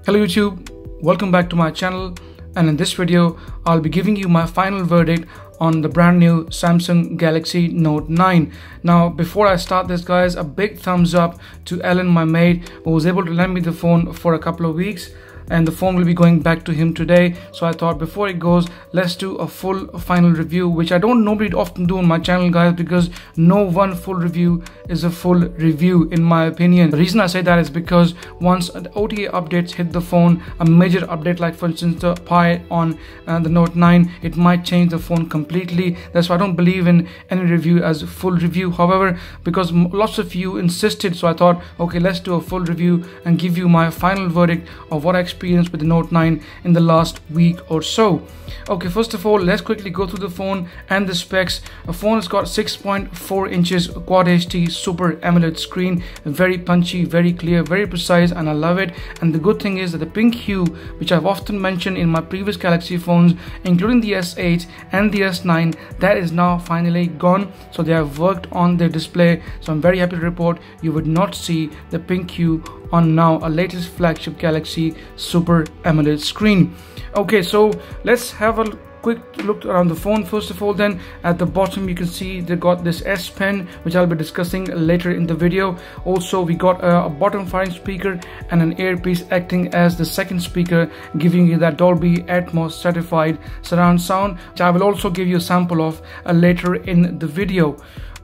Hello YouTube, welcome back to my channel, and in this video I'll be giving you my final verdict on the brand new Samsung Galaxy Note 9. Now before I start this guys, a big thumbs up to Alan, my mate, who was able to lend me the phone for a couple of weeks, and the phone will be going back to him today. So I thought before it goes, let's do a full final review, which I don't normally often do on my channel guys, because no one full review is a full review in my opinion. The reason I say that is because once the OTA updates hit the phone, a major update like for instance the Pi on the Note 9, it might change the phone completely. That's why I don't believe in any review as a full review. However, because lots of you insisted, so I thought, okay, let's do a full review and give you my final verdict of what I experienced with the Note 9 in the last week or so. Okay, first of all, let's quickly go through the phone and the specs. The phone has got 6.4 inches Quad HD Super AMOLED screen, very punchy, very clear, very precise, and I love it. And the good thing is that the pink hue, which I've often mentioned in my previous Galaxy phones, including the S8 and the S9, that is now finally gone. So they have worked on their display, so I'm very happy to report you would not see the pink hue on now a latest flagship Galaxy Super AMOLED screen. Okay, so let's have a quick look around the phone. First of all, then at the bottom you can see they got this S Pen, which I'll be discussing later in the video. Also, we got a bottom firing speaker and an earpiece acting as the second speaker, giving you that Dolby Atmos certified surround sound, which I will also give you a sample of later in the video.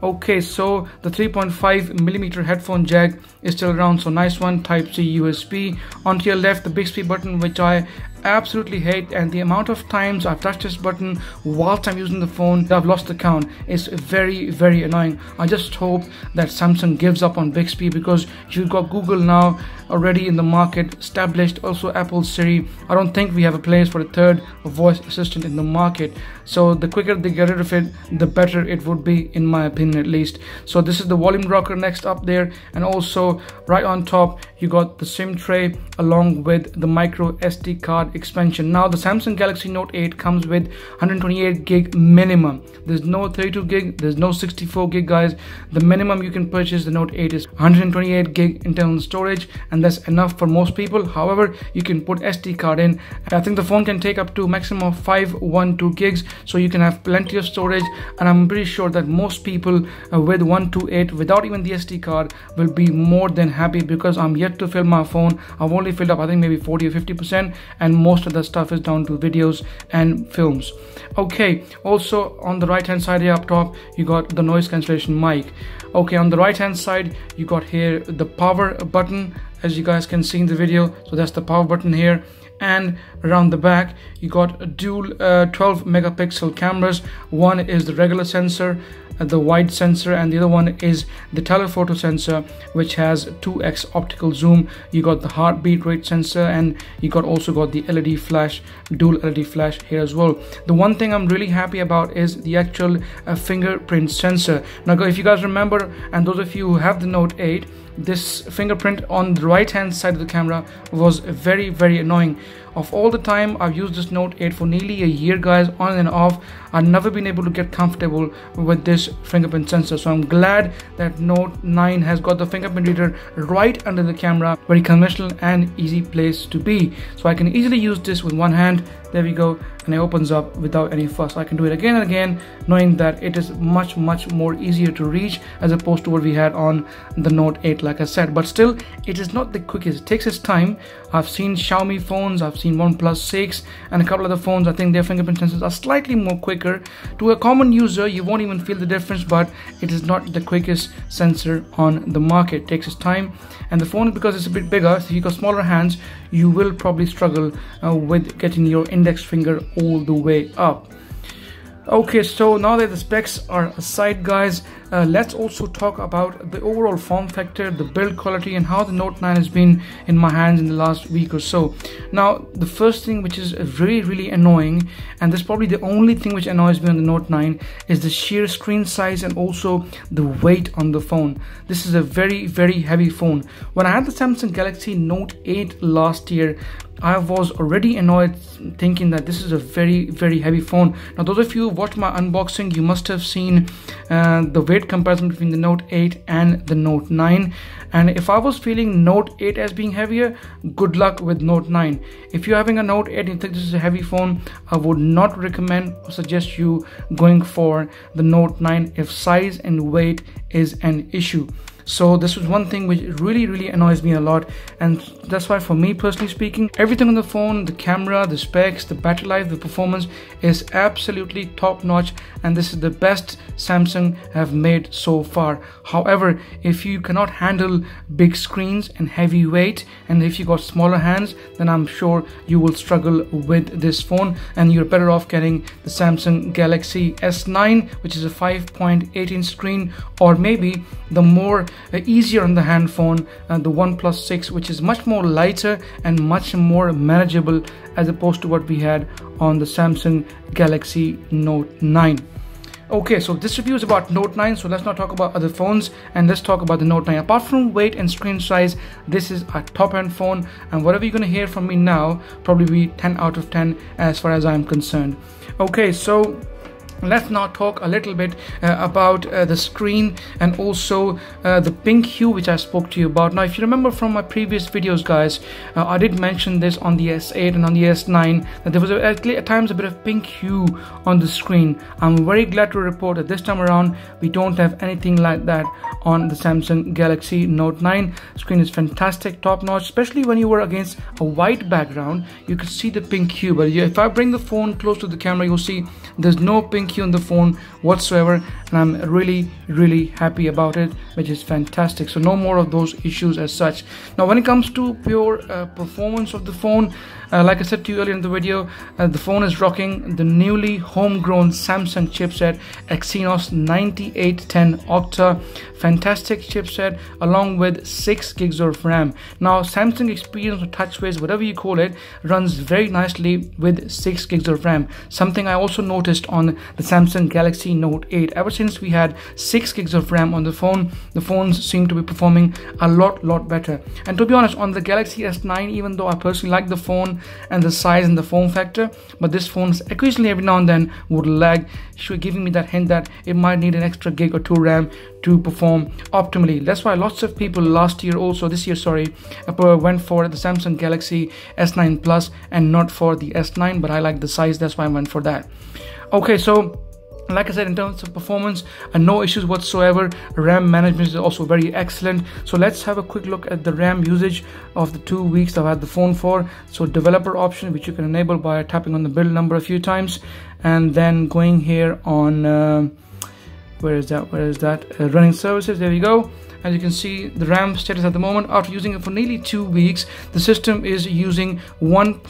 Okay, so the 3.5mm headphone jack is still around, so nice one. Type-C USB. Onto your left, the Bixby button, which I absolutely hate, and the amount of times I've touched this button whilst I'm using the phone, I've lost the count. It's very annoying. I just hope that Samsung gives up on Bixby, because you've got Google now already in the market established, also Apple Siri. I don't think we have a place for a third voice assistant in the market, so the quicker they get rid of it, the better it would be, in my opinion at least. So this is the volume rocker next up there, and also right on top you got the SIM tray along with the micro SD card expansion. Now the Samsung Galaxy Note 8 comes with 128 gig minimum. There's no 32 gig, there's no 64 gig guys. The minimum you can purchase the Note 8 is 128 gig internal storage, and that's enough for most people. However, you can put SD card in, and I think the phone can take up to maximum of 512 gigs, so you can have plenty of storage. And I'm pretty sure that most people with 128 without even the SD card will be more than happy, because I'm yet to fill my phone. I've only filled up I think maybe 40 or 50%, and most of the stuff is down to videos and films. Okay, also on the right hand side here up top you got the noise cancellation mic. Okay, on the right hand side you got here the power button, as you guys can see in the video. So that's the power button here, and around the back you got dual 12 megapixel cameras. One is the regular sensor, the wide sensor, and the other one is the telephoto sensor, which has 2x optical zoom. You got the heartbeat rate sensor, and you also got the LED flash, dual LED flash here as well. The one thing I'm really happy about is the actual fingerprint sensor. Now if you guys remember, and those of you who have the Note 8, this fingerprint on the right hand side of the camera was very annoying. Of all the time I've used this Note 8 for nearly a year guys, on and off, I've never been able to get comfortable with this fingerprint sensor. So I'm glad that Note 9 has got the fingerprint reader right under the camera. Very conventional and easy place to be. So I can easily use this with one hand. There we go, and it opens up without any fuss. I can do it again and again, knowing that it is much more easier to reach as opposed to what we had on the Note 8, like I said. But still, it is not the quickest. It takes its time. I've seen Xiaomi phones, I've seen OnePlus 6 and a couple other phones. I think their fingerprint sensors are slightly more quicker. To a common user, you won't even feel the difference, but it is not the quickest sensor on the market. It takes its time, and the phone, because it's a bit bigger, so if you've got smaller hands, you will probably struggle with getting your index finger all the way up. Okay, so now that the specs are aside guys, let's also talk about the overall form factor, the build quality, and how the Note 9 has been in my hands in the last week or so. Now the first thing which is really annoying, and this is probably the only thing which annoys me on the Note 9, is the sheer screen size and also the weight on the phone. This is a very heavy phone. When I had the Samsung Galaxy Note 8 last year, I was already annoyed thinking that this is a very heavy phone. Now those of you who watched my unboxing, you must have seen the weight comparison between the Note 8 and the Note 9. And if I was feeling Note 8 as being heavier, good luck with Note 9. If you're having a Note 8 and you think this is a heavy phone, I would not recommend or suggest you going for the Note 9 if size and weight is an issue. So this was one thing which really annoys me a lot, and that's why for me personally speaking, everything on the phone, the camera, the specs, the battery life, the performance is absolutely top notch, and this is the best Samsung have made so far. However, if you cannot handle big screens and heavy weight, and if you got smaller hands, then I'm sure you will struggle with this phone, and you're better off getting the Samsung Galaxy S9, which is a 5.8-inch screen, or maybe the more easier on the hand phone, the OnePlus 6, which is much more lighter and much more manageable as opposed to what we had on the Samsung Galaxy Note 9. Okay, so this review is about Note 9, so let's not talk about other phones and let's talk about the Note 9. Apart from weight and screen size, this is a top-end phone, and whatever you're going to hear from me now probably be 10 out of 10 as far as I'm concerned. Okay, so let's now talk a little bit about the screen and also the pink hue which I spoke to you about. Now if you remember from my previous videos guys, I did mention this on the S8 and on the S9 that there was at times a bit of pink hue on the screen. I'm very glad to report that this time around we don't have anything like that on the Samsung Galaxy Note 9. Screen is fantastic, top notch, especially when you were against a white background. You could see the pink hue, but if I bring the phone close to the camera, you'll see there's no pink hue on the phone whatsoever, and I'm really happy about it, which is fantastic. So no more of those issues as such. Now when it comes to pure performance of the phone, like I said to you earlier in the video, the phone is rocking the newly homegrown Samsung chipset Exynos 9810 Octa. Fantastic chipset along with 6 gigs of RAM. Now Samsung experience or TouchWiz, whatever you call it, runs very nicely with 6 gigs of RAM. Something I also noticed on the Samsung Galaxy Note 8. Ever since we had 6 gigs of RAM on the phones seem to be performing a lot better. And to be honest, on the Galaxy S9, even though I personally like the phone and the size and the form factor, but this phone occasionally every now and then would lag, giving me that hint that it might need an extra gig or 2 RAM to perform optimally. That's why lots of people this year went for the Samsung Galaxy S9 Plus and not for the S9, but I like the size, that's why I went for that. Okay, so like I said, in terms of performance, no issues whatsoever. RAM management is also very excellent. So let's have a quick look at the RAM usage of the 2 weeks I've had the phone for. So developer option, which you can enable by tapping on the build number a few times, and then going here on where is that running services. There we go. As you can see, the RAM status at the moment, after using it for nearly 2 weeks, the system is using 1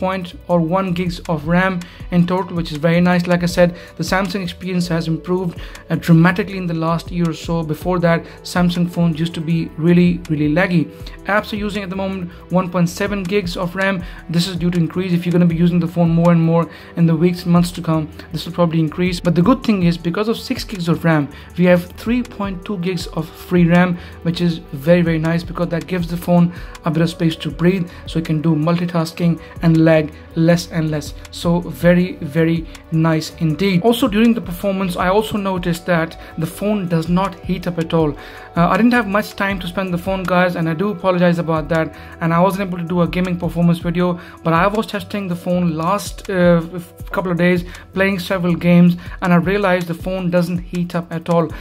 gigs of RAM in total, which is very nice. Like I said, the Samsung experience has improved dramatically in the last year or so. Before that, Samsung phones used to be really laggy. Apps are using at the moment 1.7 gigs of RAM. This is due to increase. If you're going to be using the phone more and more in the weeks and months to come, this will probably increase. But the good thing is, because of 6 gigs of RAM, we have 3.2 gigs of free RAM, which is very nice, because that gives the phone a bit of space to breathe, so it can do multitasking and lag less and less. So very nice indeed. Also during the performance, I also noticed that the phone does not heat up at all. I didn't have much time to spend the phone guys, and I do apologize about that, and I wasn't able to do a gaming performance video, but I was testing the phone last couple of days, playing several games, and I realized the phone doesn't heat up at all.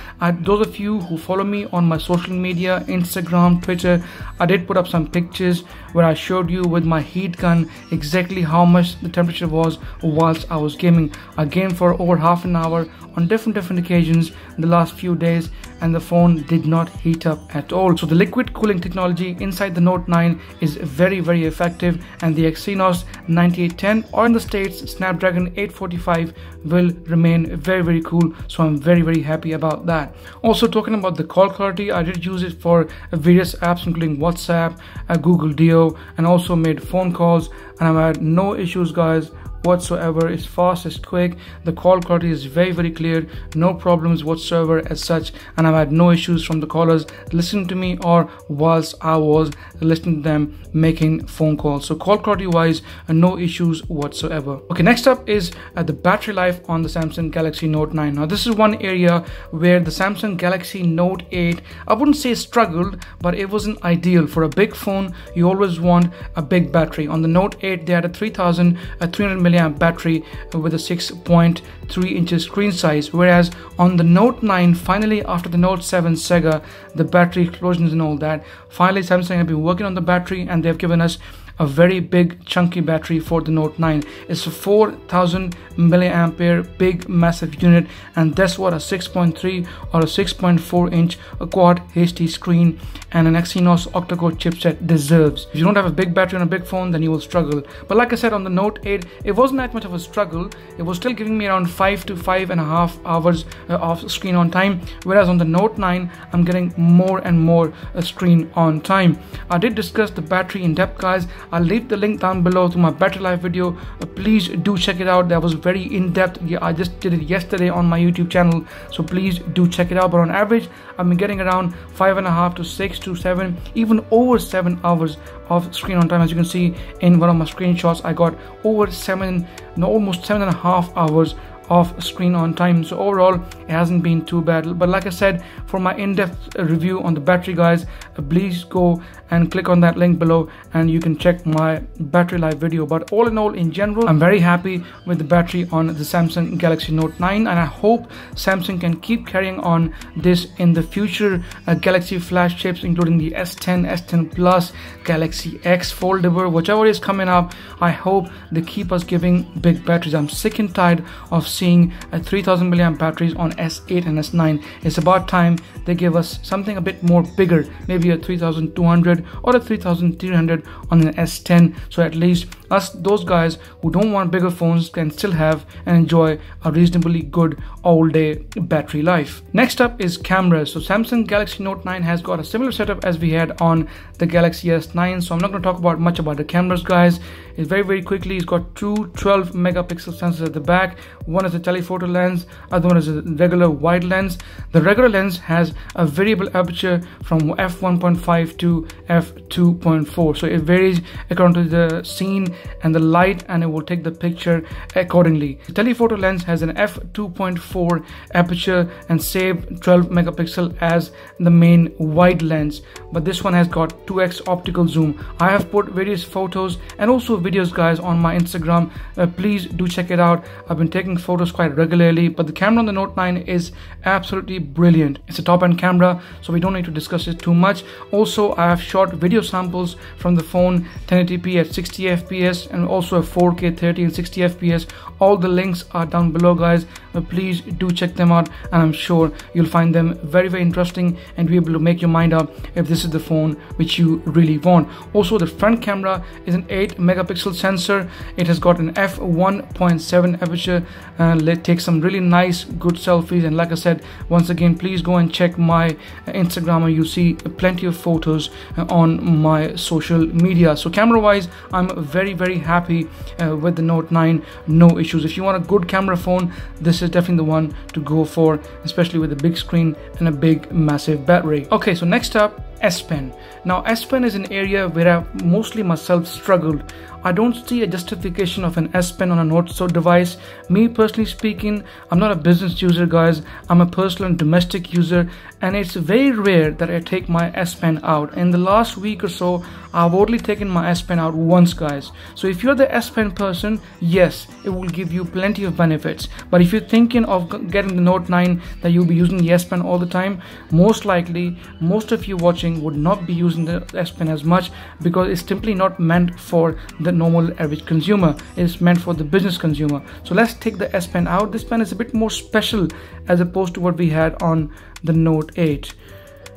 Those of you who follow me on my social media, Instagram, Twitter, I did put up some pictures where I showed you with my heat gun exactly how much the temperature was whilst I was gaming. I gamed for over half an hour on different occasions in the last few days, and the phone did not heat up at all. So the liquid cooling technology inside the Note 9 is very effective, and the Exynos 9810, or in the States Snapdragon 845, will remain very cool. So I'm very happy about that. Also, talking about the call quality, I did use it for various apps including WhatsApp, Google Duo, and also made phone calls, and I've had no issues guys whatsoever. It's fast, it's quick, the call quality is very clear, no problems whatsoever as such, and I've had no issues from the callers listening to me or whilst I was listening to them making phone calls. So call quality wise, no issues whatsoever. Okay, next up is the battery life on the Samsung Galaxy Note 9. Now this is one area where the Samsung Galaxy Note 8, I wouldn't say struggled, but it wasn't ideal. For a big phone, you always want a big battery. On the Note 8, they had a 3300 milliamp battery with a 6.3 inches screen size, whereas on the Note 9, finally after the Note 7 saga, the battery explosions and all that, finally Samsung have been working on the battery and they've given us a very big chunky battery for the Note 9. It's a 4000 milliampere big massive unit, and that's what a 6.3 or a 6.4 inch quad HD screen and an Exynos octa-core chipset deserves. If you don't have a big battery on a big phone, then you will struggle. But like I said, on the Note 8, it wasn't that much of a struggle. It was still giving me around 5 to 5.5 hours of screen on time, whereas on the Note 9 I'm getting more and more screen on time. I did discuss the battery in depth, guys. I'll leave the link down below to my battery life video. Please do check it out. That was very in-depth. Yeah, I just did it yesterday on my YouTube channel, so please do check it out. But on average, I've been getting around 5.5 to 6 to 7, even over 7 hours of screen on time. As you can see in one of my screenshots, I got over almost 7.5 hours of screen on time. So overall, it hasn't been too bad. But like I said, for my in-depth review on the battery, guys, please go and click on that link below and you can check my battery life video. But all in all, in general, I'm very happy with the battery on the Samsung Galaxy Note 9, and I hope Samsung can keep carrying on this in the future Galaxy flagships, including the S10, S10 Plus, Galaxy X foldable, whichever is coming up. I hope they keep us giving big batteries. I'm sick and tired of seeing 3000 milliamp batteries on S8 and S9. It's about time they give us something a bit more bigger, maybe a 3200 or a 3300 on an S10, so at least those guys who don't want bigger phones can still have and enjoy a reasonably good all-day battery life. Next up is cameras. So Samsung Galaxy Note 9 has got a similar setup as we had on the Galaxy S9, so I'm not going to talk about much about the cameras, guys. It's very quickly, it's got two 12 megapixel sensors at the back. One is a telephoto lens, other one is a regular wide lens. The regular lens has a variable aperture from f1.5 to f2.4, so it varies according to the scene and the light, and it will take the picture accordingly. The telephoto lens has an f2.4 aperture and save 12 megapixel as the main wide lens, but this one has got 2x optical zoom. I have put various photos and also videos, guys, on my Instagram. Please do check it out. I've been taking photos quite regularly, but the camera on the Note 9 is absolutely brilliant. It's a top-end camera, so we don't need to discuss it too much. Also, I have shot video samples from the phone 1080p at 60 fps and also a 4K 30 and 60 fps. All the links are down below, guys. Please do check them out, and I'm sure you'll find them very interesting and be able to make your mind up if this is the phone which you really want. Also, the front camera is an 8 megapixel sensor. It has got an f1.7 aperture and it takes some really nice good selfies. And like I said, once again, please go and check my Instagram and you'll see plenty of photos on my social media. So camera wise, I'm very happy with the Note 9. No issues. If you want a good camera phone, this is definitely the one to go for, especially with a big screen and a big massive battery. Okay, so next up, S Pen. Now S Pen is an area where I've mostly myself struggled. I don't see a justification of an S Pen on a Note so device. Me personally speaking, I'm not a business user, guys. I'm a personal and domestic user, and it's very rare that I take my S Pen out. In the last week or so, I've only taken my S Pen out once, guys. So if you're the S Pen person, yes, it will give you plenty of benefits. But if you're thinking of getting the Note 9 that you'll be using the S Pen all the time, most likely most of you watching would not be using the S Pen as much, because it's simply not meant for the normal average consumer. It's meant for the business consumer. So let's take the S Pen out. This pen is a bit more special as opposed to what we had on the Note 8.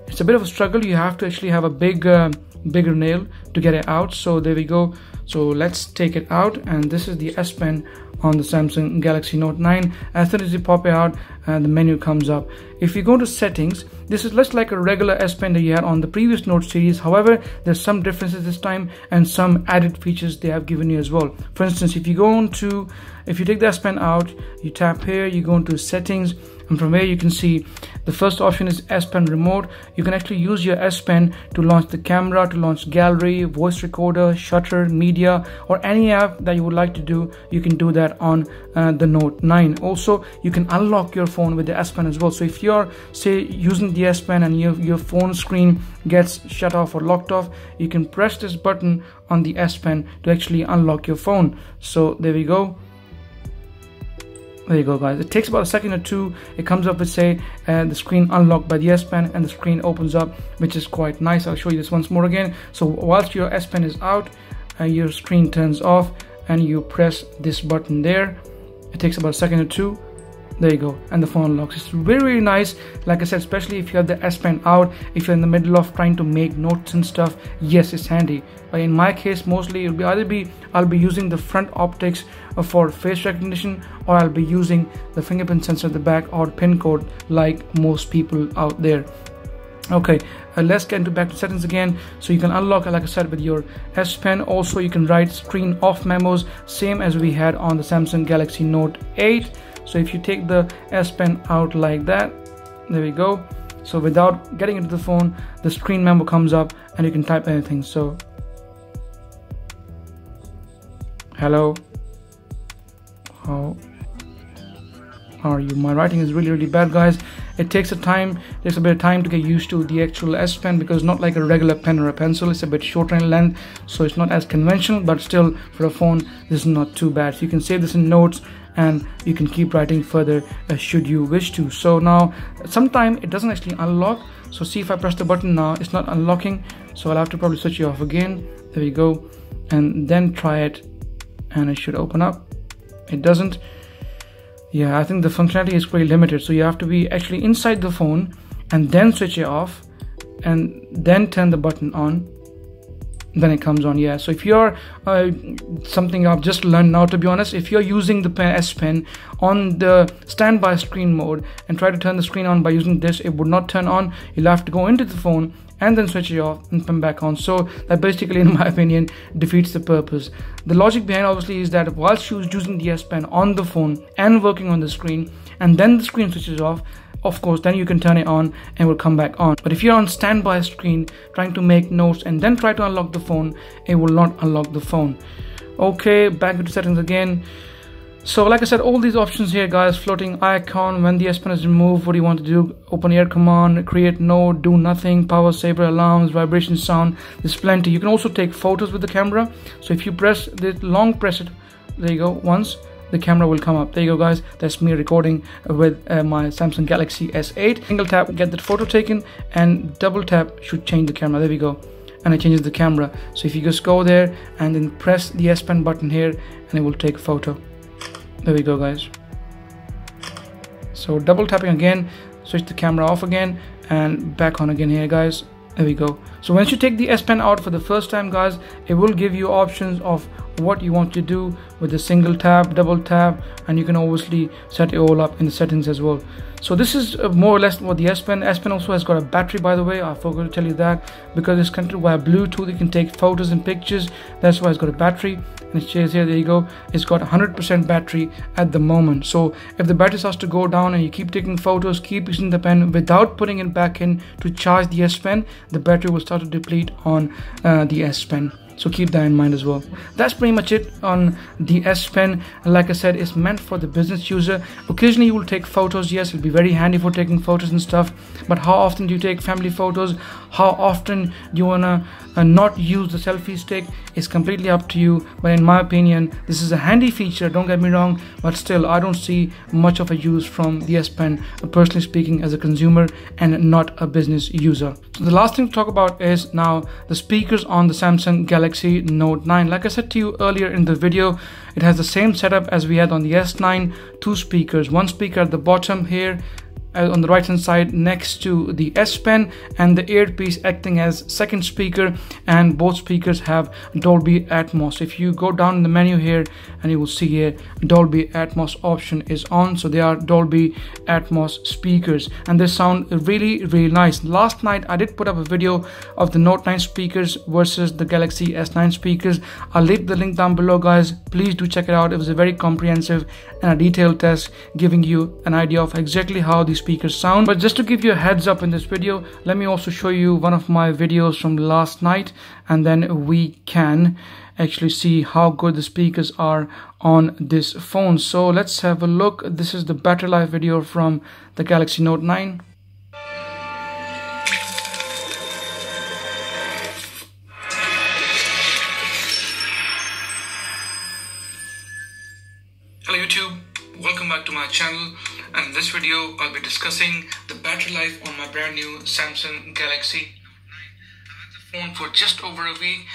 It's a bit of a struggle. You have to actually have a bigger nail to get it out. So there we go. So let's take it out, and this is the S Pen on the Samsung Galaxy Note 9. As soon as you pop it out, the menu comes up. If you go to settings, this is less like a regular S Pen that you had on the previous Note series. However, there's some differences this time and some added features they have given you as well. For instance, if you take the S Pen out, you tap here, you go into settings, and from here you can see the first option is S Pen remote. You can actually use your S Pen to launch the camera, to launch gallery, voice recorder, shutter, media, or any app that you would like to do. You can do that on the Note 9. Also, you can unlock your phone with the S Pen as well. So if you're, say, using the S Pen and your phone screen gets shut off or locked off, you can press this button on the S Pen to actually unlock your phone. So there we go. There you go, guys. It takes about a second or two. It comes up with, say, the screen unlocked by the S Pen, and the screen opens up, which is quite nice. I'll show you this once more again. So whilst your S Pen is out, your screen turns off, and you press this button there. It takes about a second or two. There you go, and the phone unlocks. It's very, very nice. Like I said, especially if you have the S Pen out, if you're in the middle of trying to make notes and stuff, yes, it's handy. But in my case, mostly I'll be using the front optics for face recognition, or I'll be using the fingerprint sensor at the back or pin code, like most people out there. Okay, let's get into back to settings again. So you can unlock, like I said, with your S Pen. Also, you can write screen off memos, same as we had on the Samsung Galaxy Note 8. So if you take the S Pen out like that, there we go. So without getting into the phone, the screen memo comes up and you can type anything. So hello, how are you? My writing is really, really bad, guys. It takes a bit of time to get used to the actual S Pen, because it's not like a regular pen or a pencil. It's a bit shorter in length, so it's not as conventional, but still for a phone this is not too bad. So you can save this in notes and you can keep writing further should you wish to. So now sometimes it doesn't actually unlock. So see, if I press the button now, it's not unlocking, so I'll have to probably switch it off again. There we go, and then try it and it should open up. It doesn't. Yeah, I think the functionality is pretty limited, so you have to be actually inside the phone and then switch it off and then turn the button on, then it comes on. Yeah, so if you're something I've just learned now, to be honest, if you're using the S Pen on the standby screen mode and try to turn the screen on by using this, it would not turn on. You'll have to go into the phone and then switch it off and come back on. So that basically, in my opinion, defeats the purpose. The logic behind obviously is that whilst you're using the S Pen on the phone and working on the screen, and then the screen switches off, of course, then you can turn it on and it will come back on. But if you're on standby screen trying to make notes and then try to unlock the phone, it will not unlock the phone. Okay, back into settings again. So like I said, all these options here, guys: floating icon, when the S Pen is removed, what do you want to do? Open air command, create note, do nothing, power saver, alarms, vibration sound. There's plenty. You can also take photos with the camera. So if you press this, long press it, there you go, once, the camera will come up. There you go, guys. That's me recording with my Samsung Galaxy S8. Single tap, get that photo taken, and double tap should change the camera. There we go, and it changes the camera. So if you just go there and then press the S Pen button here, and it will take a photo. There we go, guys. So double tapping again, switch the camera off again and back on again here, guys. There we go. So once you take the S Pen out for the first time, guys, it will give you options of what you want to do with the single tap, double tap, and you can obviously set it all up in the settings as well. So this is more or less what the S Pen. S Pen also has got a battery, by the way. I forgot to tell you that, because it's connected via Bluetooth. You can take photos and pictures. That's why it's got a battery. And it says here, there you go, it's got 100% battery at the moment. So if the battery starts to go down and you keep taking photos, keep using the pen without putting it back in to charge the S Pen, the battery will start to deplete on the S Pen. So keep that in mind as well. That's pretty much it on the S Pen. Like I said, it's meant for the business user. Occasionally you will take photos. Yes, it'll be very handy for taking photos and stuff, but how often do you take family photos? How often do you wanna not use the selfie stick? It's completely up to you, but in my opinion, this is a handy feature, don't get me wrong, but still I don't see much of a use from the S Pen, personally speaking, as a consumer and not a business user. So the last thing to talk about is now the speakers on the Samsung Galaxy Note 9. Like I said to you earlier in the video, it has the same setup as we had on the S9. Two speakers, one speaker at the bottom here, on the right hand side next to the S Pen, and the earpiece acting as second speaker, and both speakers have Dolby Atmos. If you go down in the menu here, and you will see here Dolby Atmos option is on, so they are Dolby Atmos speakers, and they sound really nice. Last night I did put up a video of the Note 9 speakers versus the Galaxy S9 speakers. I'll leave the link down below, guys. Please do check it out. It was a very comprehensive and a detailed test giving you an idea of exactly how these speakers sound. But just to give you a heads up in this video, let me also show you one of my videos from last night, and then we can actually see how good the speakers are on this phone. So let's have a look. This is the battery life video from the Galaxy Note 9. Hello YouTube, welcome back to my channel, and in this video I'll be discussing the battery life on my brand new Samsung Galaxy Note 9. I've had the phone for just over a week.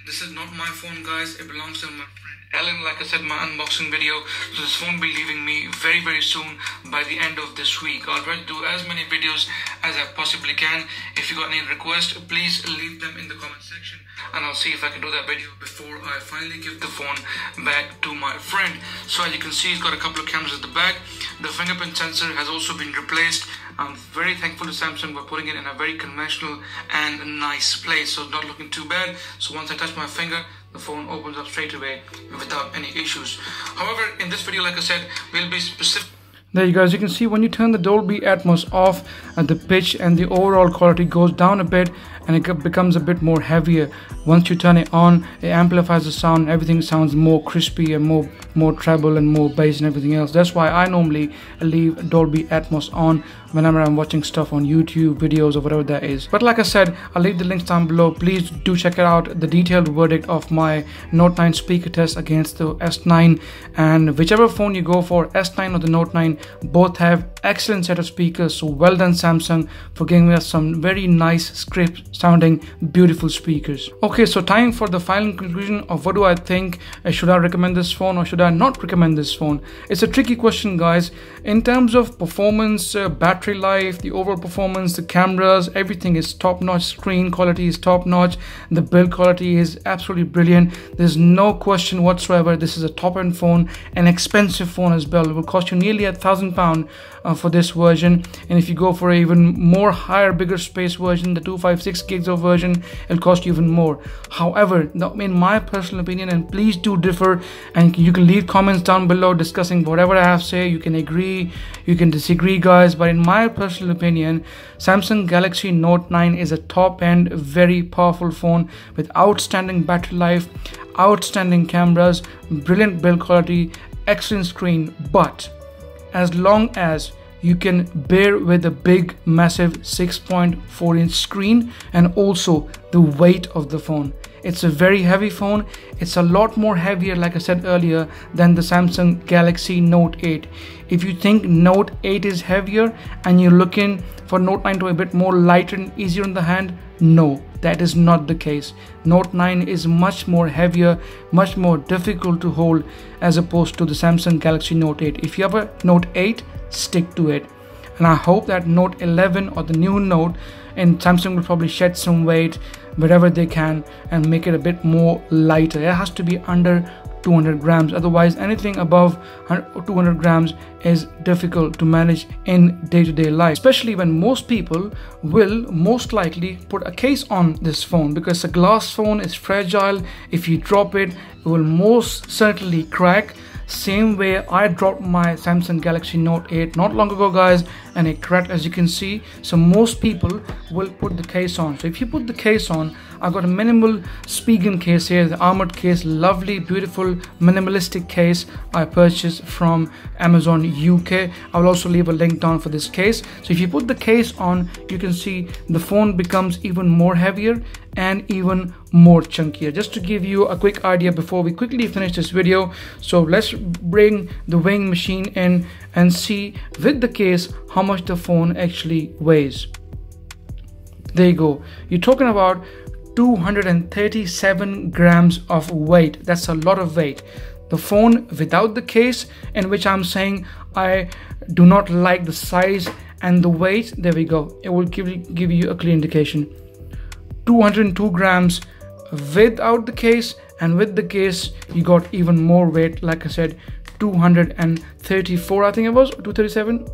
This is not my phone, guys, it belongs to my friend Ellen, like I said in my unboxing video. So this phone will be leaving me very soon, by the end of this week. I'll try to do as many videos as I possibly can. If you got any requests, please leave them in the comment section, and I'll see if I can do that video before I finally give the phone back to my friend. So as you can see, it's got a couple of cameras at the back. The fingerprint sensor has also been replaced. I'm very thankful to Samsung for putting it in a very conventional and nice place, so it's not looking too bad. So once I touch my finger, the phone opens up straight away without any issues. However, in this video, like I said, we'll be specific. There you guys, you can see when you turn the Dolby Atmos off, the pitch and the overall quality goes down a bit, and it becomes a bit more heavier. Once you turn it on, it amplifies the sound. Everything sounds more crispy and more treble and more bass and everything else. That's why I normally leave Dolby Atmos on whenever I'm watching stuff on YouTube videos or whatever that is. But like I said, I'll leave the links down below. Please do check it out, the detailed verdict of my Note 9 speaker test against the S9, and whichever phone you go for, S9 or the Note 9, both have excellent set of speakers. So well done Samsung for giving us some very nice script sounding beautiful speakers. Okay, so time for the final conclusion of what do I think. Should I recommend this phone or should I not recommend this phone? It's a tricky question, guys. In terms of performance, battery life, the overall performance, the cameras, everything is top notch. Screen quality is top notch. The build quality is absolutely brilliant. There's no question whatsoever. This is a top end phone, an expensive phone as well. It will cost you nearly £1,000 for this version, and if you go for an even more higher, bigger space version, the 256 gigs of version, it'll cost you even more. However, in my personal opinion, and please do differ, and you can leave comments down below discussing whatever I have to say. You can agree, you can disagree, guys, but in my personal opinion, Samsung Galaxy Note 9 is a top end, very powerful phone with outstanding battery life, outstanding cameras, brilliant build quality, excellent screen. But as long as you can bear with a big massive 6.4 inch screen, and also the weight of the phone, it's a very heavy phone. It's a lot more heavier, like I said earlier, than the Samsung Galaxy Note 8. If you think Note 8 is heavier and you're looking for Note 9 to be a bit more lighter and easier in the hand, no, that is not the case. Note 9 is much more heavier, much more difficult to hold as opposed to the Samsung Galaxy Note 8. If you have a Note 8, stick to it. And I hope that Note 11 or the new Note, and Samsung will probably shed some weight wherever they can and make it a bit more lighter. It has to be under 200 grams. Otherwise, anything above 200 grams is difficult to manage in day-to-day life, especially when most people will most likely put a case on this phone, because a glass phone is fragile. If you drop it, it will most certainly crack. Same way I dropped my Samsung Galaxy Note 8 not long ago, guys, and it cracked, as you can see. So most people will put the case on. So if you put the case on, I've got a minimal Spigen case here, the Armoured case, lovely, beautiful, minimalistic case I purchased from Amazon UK. I will also leave a link down for this case. So if you put the case on, you can see the phone becomes even more heavier and even more chunkier. Just to give you a quick idea before we quickly finish this video, so let's bring the weighing machine in and see with the case how much the phone actually weighs. There you go. You're talking about 237 grams of weight. That's a lot of weight. The phone without the case, in which I'm saying I do not like the size And the weight, there we go, it will give you a clear indication. 202 grams without the case, and with the case you got even more weight. Like I said, 234, I think it was 237,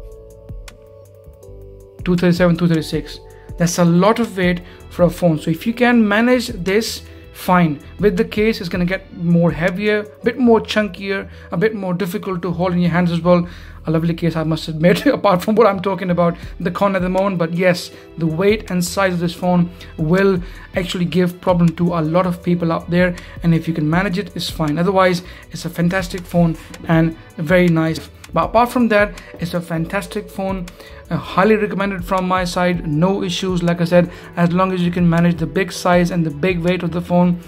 236. That's a lot of weight for a phone. So if you can manage this, fine. With the case, it's gonna get more heavier, a bit more chunkier, a bit more difficult to hold in your hands as well. A lovely case, I must admit, apart from what I'm talking about, the con at the moment. But yes, the weight and size of this phone will actually give problem to a lot of people out there, and if you can manage it, it's fine. Otherwise, it's a fantastic phone and very nice. But apart from that, it's a fantastic phone, highly recommended from my side. No issues. Like I said, as long as you can manage the big size and the big weight of the phone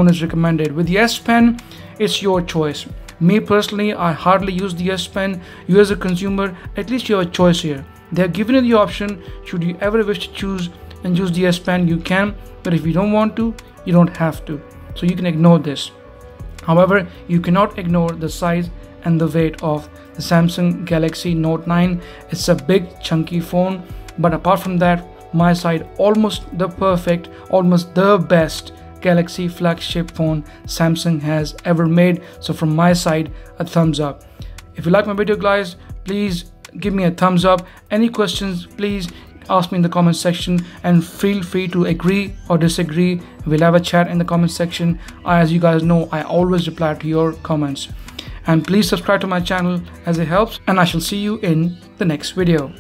is recommended. With the S Pen, it's your choice. Me personally, I hardly use the S Pen. You as a consumer, at least you have a choice here. They're giving you the option. Should you ever wish to choose and use the S Pen, you can. But if you don't want to, you don't have to. So you can ignore this. However, you cannot ignore the size and the weight of the Samsung Galaxy Note 9. It's a big chunky phone, but apart from that, my side, almost the perfect, almost the best Galaxy flagship phone Samsung has ever made. So from my side, a thumbs up. If you like my video, guys, please give me a thumbs up. Any questions, please ask me in the comment section, and feel free to agree or disagree. We'll have a chat in the comment section. As you guys know, I always reply to your comments. And please subscribe to my channel as it helps, and I shall see you in the next video.